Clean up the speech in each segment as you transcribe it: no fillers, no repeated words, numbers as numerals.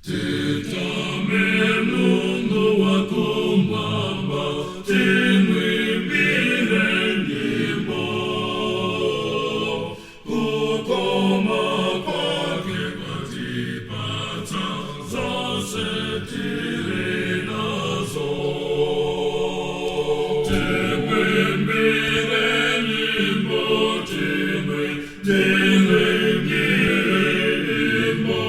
Titame Mungu wako mwamba, tumwimbie nyimbo. Kukoma kwake kwatipata, zose tili nazo. Tumwimbie nyimbo, tumwimbie nyimbo.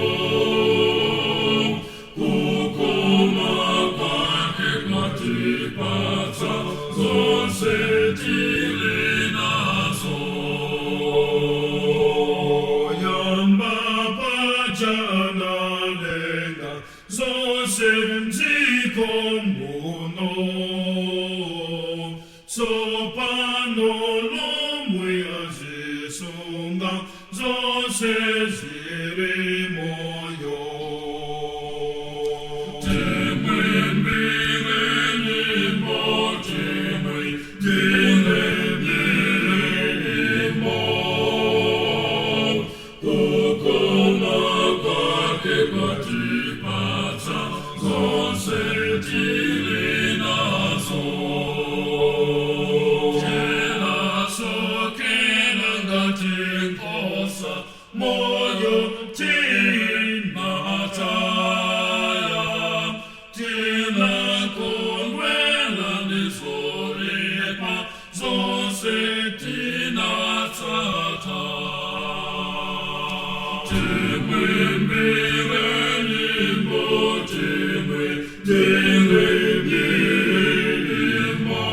Kukoma kwake kwatipata, zose tili nazo. Yamba pajana lenga, zose mziko muno. Sopano lomwe azisunga, zose ziri moyo. Tumwimbie nyimbo, tumwimbie nyimbo. Kukoma kwake kwatipata, zose tili nazo. Tena sokena ngati nkosa, moyo tinataya. Tena kondwela nizorepa, zose tinatata. Tumwimbie nyimbo, tumwimbie nyimbo.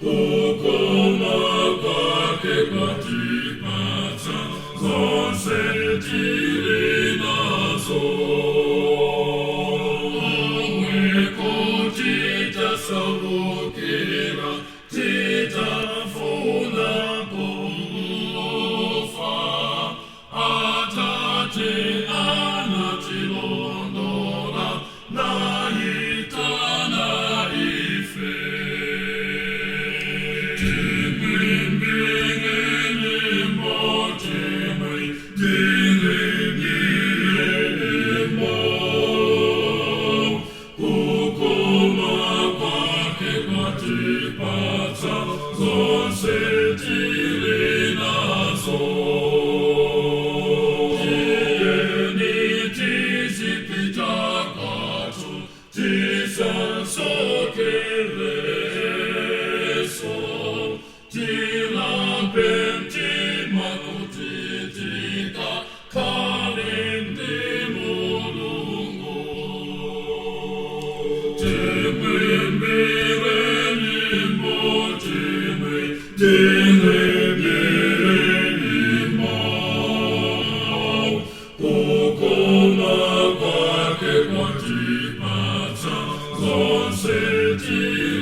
Kukoma kwake kwatipata, zose tili nazo. Omweko titasabukira, titafuna kufa. Atate anatilondola, naitana ife. Tumwimbie nyimbo, tumwimbie nyimbo. Kukoma kwake kwatipata, zose tili nazo. Tiyeni tizipita kwatu, tisasokeleso. Tilambe mtima kutitika, kalindi Mulungu. Tumwimbie nyimbo, tumwimbie nyimbo. Kukoma kwake kwatipata, zose tili